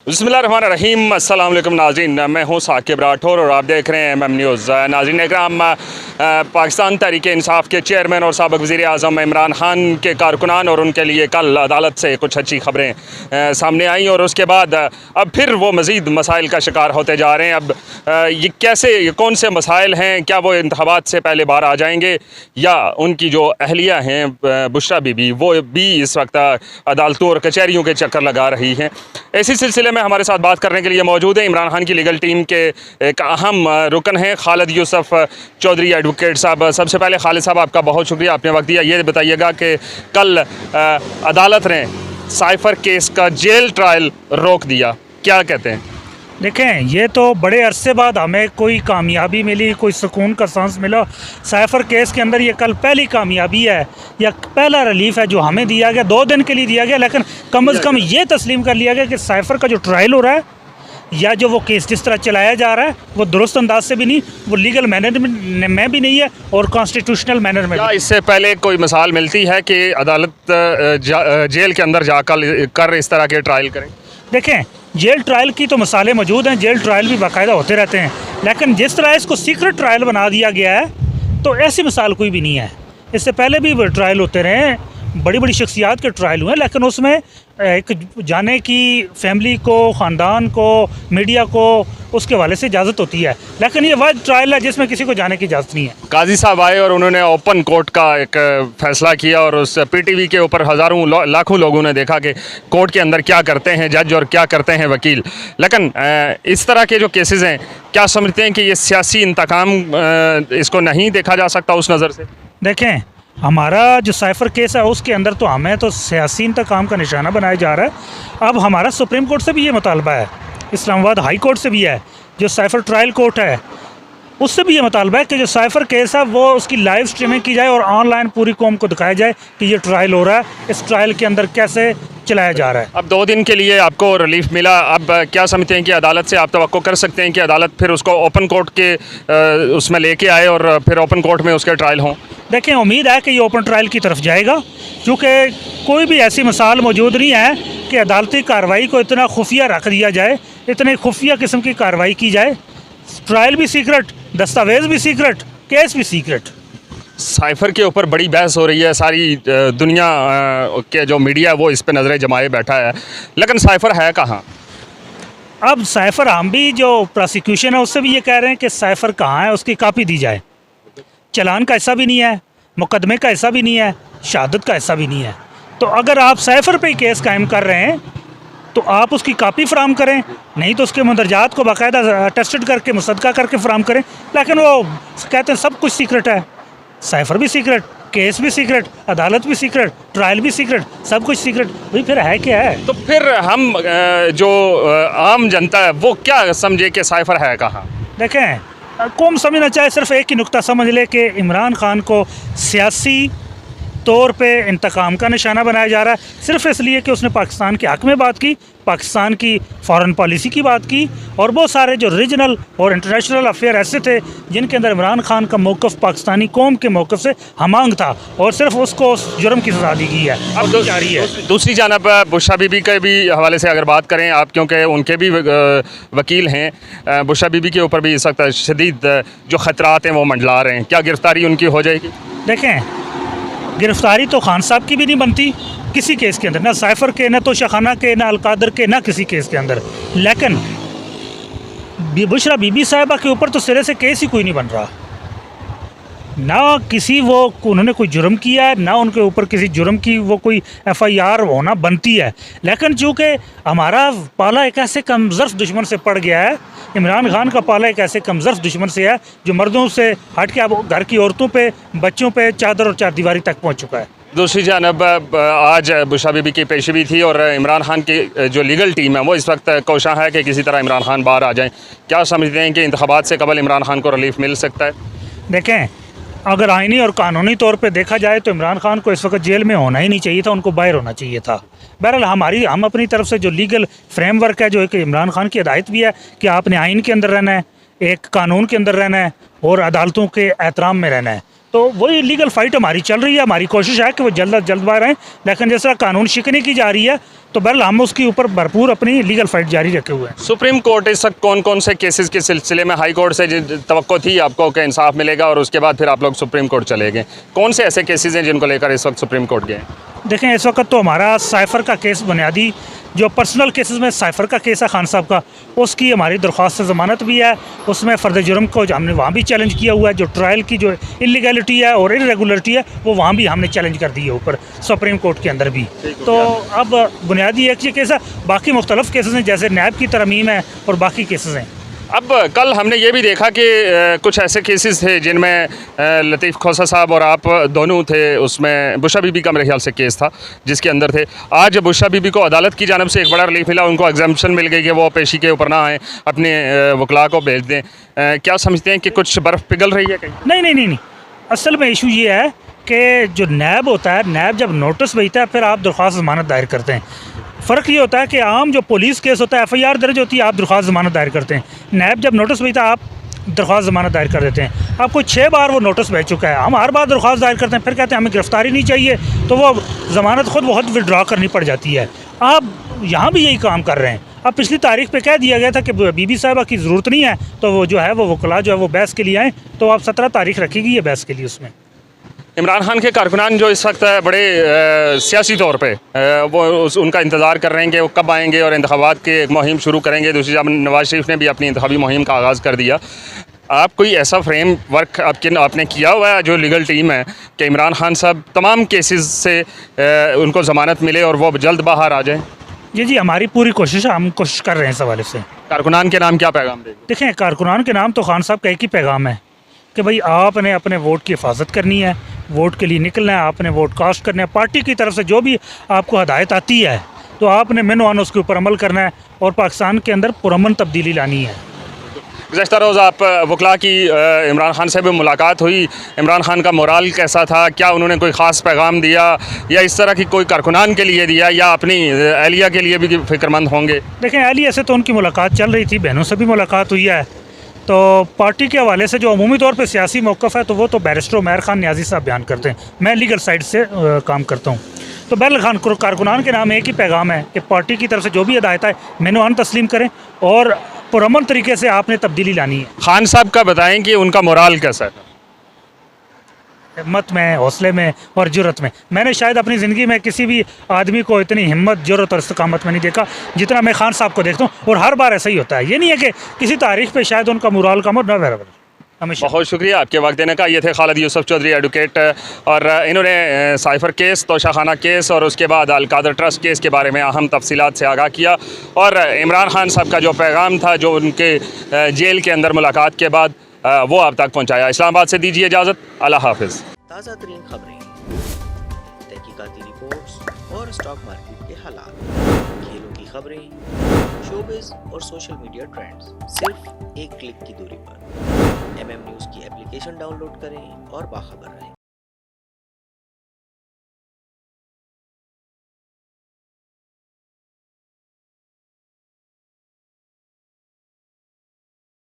बिस्मिल्लाहिर्रहमानिर्रहीम। अस्सलाम वालेकुम नाज़रीन, मैं हूँ साकिब राठौर और आप देख रहे हैं MM न्यूज़। नाज़रीन इकराम, पाकिस्तान तहरीक इंसाफ के चेयरमैन और साबिक़ वज़ीर आज़म इमरान खान के कारकुनान और उनके लिए कल अदालत से कुछ अच्छी ख़बरें सामने आईं और उसके बाद अब फिर वो मज़ीद मसाइल का शिकार होते जा रहे हैं। अब ये कौन से मसाइल हैं? क्या वो इंतख़ाबात से पहले बाहर आ जाएंगे या उनकी जो अहलिया हैं बुशरा बीबी, वो भी इस वक्त अदालतों और कचहरियों के चक्कर लगा रही हैं? इसी सिलसिले में हमारे साथ बात करने के लिए मौजूद है इमरान खान की लीगल टीम के एक अहम रुकन हैं खालिद यूसुफ चौधरी एडवोकेट साहब। सबसे पहले खालिद साहब, आपका बहुत शुक्रिया, आपने वक्त दिया। ये बताइएगा कि कल अदालत ने साइफर केस का जेल ट्रायल रोक दिया, क्या कहते हैं? देखें, ये तो बड़े अरसे बाद हमें कोई कामयाबी मिली, कोई सुकून का सांस मिला। साइफर केस के अंदर ये कल पहली कामयाबी है या पहला रिलीफ है जो हमें दिया गया। 2 दिन के लिए दिया गया, लेकिन कम से कम ये तस्लीम कर लिया गया कि साइफर का जो ट्रायल हो रहा है या जो वो केस जिस तरह चलाया जा रहा है वो दुरुस्त अंदाज से भी नहीं, वो लीगल मैनर में भी नहीं है और कॉन्स्टिट्यूशनल मैनर में क्या इससे पहले कोई मिसाल मिलती है कि अदालत जेल के अंदर जाकर इस तरह के ट्रायल करें? देखें, जेल ट्रायल की तो मिसालें मौजूद हैं, जेल ट्रायल भी बाकायदा होते रहते हैं, लेकिन जिस तरह इसको सीक्रेट ट्रायल बना दिया गया है तो ऐसी मिसाल कोई भी नहीं है। इससे पहले भी ट्रायल होते रहे हैं, बड़ी बड़ी शख्सियात के ट्रायल हुए, लेकिन उसमें एक जाने की फैमिली को, ख़ानदान को, मीडिया को उसके हवाले से इजाज़त होती है, लेकिन ये वाद ट्रायल है जिसमें किसी को जाने की इजाज़त नहीं है। काजी साहब आए और उन्होंने ओपन कोर्ट का एक फ़ैसला किया और उस PTV के ऊपर हज़ारों लाखों लोगों ने देखा कि कोर्ट के अंदर क्या करते हैं जज और क्या करते हैं वकील। लेकिन इस तरह के जो केसेस हैं, क्या समझते हैं कि ये सियासी इंतकाम इसको नहीं देखा जा सकता उस नज़र से? देखें, हमारा जो साइफर केस है उसके अंदर तो हमें तो सियासी इंतकाम का निशाना बनाया जा रहा है। अब हमारा सुप्रीम कोर्ट से भी ये मुतालबा है, इस्लामाबाद हाई कोर्ट से भी है, जो साइफर ट्रायल कोर्ट है उससे भी ये मुतालबा है कि जो साइफर केस है वो उसकी लाइव स्ट्रीमिंग की जाए और ऑनलाइन पूरी कौम को दिखाया जाए कि ये ट्रायल हो रहा है, इस ट्रायल के अंदर कैसे चलाया जा रहा है। अब 2 दिन के लिए आपको रिलीफ मिला, अब क्या समझते हैं कि अदालत से आप तवक्को कर सकते हैं कि अदालत फिर उसको ओपन कोर्ट के उसमें लेके आए और फिर ओपन कोर्ट में उसके ट्रायल हों? देखें, उम्मीद है कि ये ओपन ट्रायल की तरफ जाएगा, क्योंकि कोई भी ऐसी मिसाल मौजूद नहीं है कि अदालती कार्रवाई को इतना खुफिया रख दिया जाए, इतने खुफिया किस्म की कार्रवाई की जाए। ट्रायल भी सीक्रेट, दस्तावेज़ भी सीक्रेट, केस भी सीक्रेट। साइफर के ऊपर बड़ी बहस हो रही है, सारी दुनिया के जो मीडिया है वो इस पर नज़रें जमाए बैठा है, लेकिन साइफर है कहाँ? अब साइफर, हम भी जो प्रोसिक्यूशन है उससे भी ये कह रहे हैं कि साइफर कहाँ है, उसकी कापी दी जाए। चलान का हिस्सा भी नहीं है, मुकदमे का हिस्सा भी नहीं है, शहादत का हिस्सा भी नहीं है। तो अगर आप साइफर पे केस कायम कर रहे हैं तो आप उसकी कापी फ़राम करें, नहीं तो उसके मंदरजात को बाकायदा अटेस्टेड करके मुसद्दका करके फ़राम करें। लेकिन वो कहते हैं सब कुछ सीक्रेट है, साइफर भी सीक्रेट, केस भी सीक्रेट, अदालत भी सीक्रेट, ट्रायल भी सीक्रेट, सब कुछ सीक्रेट। भाई फिर है क्या है? तो फिर हम जो आम जनता है वो क्या समझे कि साइफर है कहाँ? देखें, कौम समझना चाहे सिर्फ एक ही नुक्ता समझ ले कि इमरान खान को सियासी तौर पे इंतकाम का निशाना बनाया जा रहा है, सिर्फ इसलिए कि उसने पाकिस्तान के हक़ में बात की, पाकिस्तान की फ़ॉरेन पॉलिसी की बात की, और बहुत सारे जो रीजनल और इंटरनेशनल अफेयर ऐसे थे जिनके अंदर इमरान खान का मौक़िफ़ पाकिस्तानी कौम के मौक़िफ़ से हमांग था, और सिर्फ उसको उस जुर्म की सज़ा दी गई है। अब जारी है। दूसरी जानब बुशरा बीबी के भी हवाले से अगर बात करें आप, क्योंकि उनके भी वकील हैं, बुशरा बीबी के ऊपर भी इस वक्त शदीद जो ख़तरात हैं वो मंडला रहे हैं, क्या गिरफ़्तारी उनकी हो जाएगी? देखें, गिरफ्तारी तो खान साहब की भी नहीं बनती किसी केस के अंदर, ना साइफर के, ना तो शखाना के, ना अलकादर के, ना किसी केस के अंदर। लेकिन बुशरा बीबी साहिबा के ऊपर तो सिरे से केस ही कोई नहीं बन रहा, ना किसी वो उन्होंने कोई जुर्म किया है, ना उनके ऊपर किसी जुर्म की वो कोई FIR होना बनती है। लेकिन चूँकि हमारा पाला एक ऐसे कमज़र्फ़ दुश्मन से पड़ गया है, इमरान खान का पाला एक ऐसे कमज़र्फ़ दुश्मन से है जो मर्दों से हट के अब घर की औरतों पे, बच्चों पे चादर और चारदीवारी तक पहुँच चुका है। दूसरी जानब आज बुशरा बीबी की पेशवी थी और इमरान खान की जो लीगल टीम है वो इस वक्त कोशां है कि किसी तरह इमरान खान बाहर आ जाएं। क्या समझते हैं कि इंतखाबात से कबल इमरान खान को रिलीफ मिल सकता है? देखें, अगर आइनी और कानूनी तौर पे देखा जाए तो इमरान खान को इस वक्त जेल में होना ही नहीं चाहिए था, उनको बाहर होना चाहिए था। बहरहाल हम अपनी तरफ से जो लीगल फ्रेमवर्क है, जो एक इमरान खान की हिदायत भी है कि आपने आइन के अंदर रहना है, एक कानून के अंदर रहना है और अदालतों के एहतराम में रहना है, तो वही लीगल फाइट हमारी चल रही है। हमारी कोशिश है कि वो जल्द अज जल्द बाहर आएँ, लेकिन जिस तरह कानून शिकनी की जा रही है तो बहरहाल हम उसके ऊपर भरपूर अपनी लीगल फाइट जारी रखे हुए हैं। सुप्रीम कोर्ट इस वक्त कौन कौन से केसेस के सिलसिले में हाई कोर्ट से तवक्को थी आपको कि इंसाफ मिलेगा और उसके बाद फिर आप लोग सुप्रीम कोर्ट चले गए, कौन से ऐसे केसेस हैं जिनको लेकर इस वक्त सुप्रीम कोर्ट गए? देखें, इस वक्त तो हमारा साइफ़र का केस बुनियादी जो पर्सनल केसेस में साइफ़र का केस है खान साहब का, उसकी हमारी दरख्वास्त से ज़मानत भी है। उसमें फ़र्द जुर्म को हमने वहाँ भी चैलेंज किया हुआ है। जो ट्रायल की जो इलीगैलिटी है और इरेगुलरिटी है वो वहाँ भी हमने चैलेंज कर दी है ऊपर सुप्रीम कोर्ट के अंदर भी। तो अब बुनियादी एक ही केस है, बाकी मुख्तलिफ केसेस हैं जैसे नैब की तरमीम है और बाकी केसेस हैं। अब कल हमने ये भी देखा कि कुछ ऐसे केसेस थे जिनमें लतीफ़ खोसा साहब और आप दोनों थे, उसमें बुशरा बीबी का मेरे ख्याल से केस था जिसके अंदर थे। आज बुशरा बीबी को अदालत की जानिब से एक बड़ा रिलीफ मिला, उनको एग्जाम्पशन मिल गई कि वो पेशी के ऊपर ना आएँ, अपने वकला को भेज दें। क्या समझते हैं कि कुछ बर्फ़ पिघल रही है कहीं? नहीं, असल में इशू ये है कि जो नैब होता है, नैब जब नोटिस भेजता है फिर आप दरख्वास्त ज़मानत दायर करते हैं। फ़र्क ये होता है कि आम जो पुलिस केस होता है FIR दर्ज होती है, आप दरख्वास्त ज़मानत दायर करते हैं। नैब जब नोटिस भेजता है आप दरख्वास्त ज़मानत दायर कर देते हैं। आपको 6 बार वो नोटिस भेज चुका है, हम हर बार दरख्वास्त दायर करते हैं, फिर कहते हैं हमें गिरफ्तारी नहीं चाहिए, तो वो ज़मानत खुद बहुत विड्रॉ करनी पड़ जाती है। आप यहाँ भी यही काम कर रहे हैं। अब पिछली तारीख पे कह दिया गया था कि बीबी साहिबा की ज़रूरत नहीं है, तो वो जो है वो वकला जो है वो बहस के लिए आएँ, तो आप 17 तारीख रखी गई है बहस के लिए। उसमें इमरान खान के कारकुनान जो इस वक्त बड़े सियासी तौर पे वो उनका इंतज़ार कर रहे हैं कि वो कब आएंगे और इंतखाबात की एक मुहिम शुरू करेंगे। दूसरी जानब नवाज शरीफ ने भी अपनी इंतखाबी मुहिम का आगाज़ कर दिया। आप कोई ऐसा फ्रेम वर्क आपने किया हुआ है जो लीगल टीम है कि इमरान खान साहब तमाम केसेस से उनको ज़मानत मिले और वो जल्द बाहर आ जाएँ? जी, हमारी पूरी कोशिश है, हम कोशिश कर रहे हैं इस हवाले से। कारकुनान के नाम क्या पैगाम देंगे? देखें, कारकुनान के नाम तो खान साहब का एक ही पैगाम है कि भाई आपने अपने वोट की हिफाजत करनी है, वोट के लिए निकलना है, आपने वोट कास्ट करना है। पार्टी की तरफ से जो भी आपको हदायत आती है तो आपने मेनू उसके ऊपर अमल करना है और पाकिस्तान के अंदर पुरअमन तब्दीली लानी है। गुज़श्ता रोज़ आप वकला की इमरान खान से भी मुलाकात हुई, इमरान खान का मोराल कैसा था? क्या उन्होंने कोई ख़ास पैगाम दिया या इस तरह की कोई कारकुनान के लिए दिया या अपनी अहलिया के लिए भी फ़िक्रमंद होंगे? देखें, अहलिया से तो उनकी मुलाकात चल रही थी, बहनों से भी मुलाकात हुई है। तो पार्टी के हवाले से जो अमूमी तौर पे सियासी मौक़िफ़ है तो वो तो बैरिस्टर उमैर खान नियाज़ी साहब बयान करते हैं, मैं लीगल साइड से काम करता हूँ। तो बहरहाल कारकुनान के नाम एक ही पैगाम है कि पार्टी की तरफ से जो भी हदायत है मेनू तस्लीम करें और पुरअमन तरीके से आपने तब्दीली लानी है। खान साहब का बताएं कि उनका मोराल कैसा है? हिम्मत में, हौसले में और जुर्रत में। मैंने शायद अपनी ज़िंदगी में किसी भी आदमी को इतनी हिम्मत, जुर्रत और इस्तकामत में नहीं देखा जितना मैं खान साहब को देखता हूँ, और हर बार ऐसा ही होता है। ये नहीं है कि किसी तारीख पे शायद उनका मोराल कम हो, न बराबर। बहुत शुक्रिया आपके वक्त देने का। ये थे खालिद यूसुफ चौधरी एडवोकेट, और इन्होंने साइफ़र केस, तोशाखाना केस और उसके बाद अलकादर ट्रस्ट केस के बारे में अहम तफसीलात से आगाह किया, और इमरान खान साहब का जो पैगाम था जो उनके जेल के अंदर मुलाकात के बाद वो आप तक पहुँचाया। इस्लामाबाद से दीजिए इजाज़त, अल्लाह हाफ़िज़। ताज़ा तरीन खबरें, तहकीकाती रिपोर्ट्स और स्टॉक मार्केट के हालात, खेलों की खबरें, शोबिज़ और सोशल मीडिया ट्रेंड्स सिर्फ एक क्लिक की दूरी पर। MM न्यूज़ की एप्लीकेशन डाउनलोड करें और बाखबर रहें।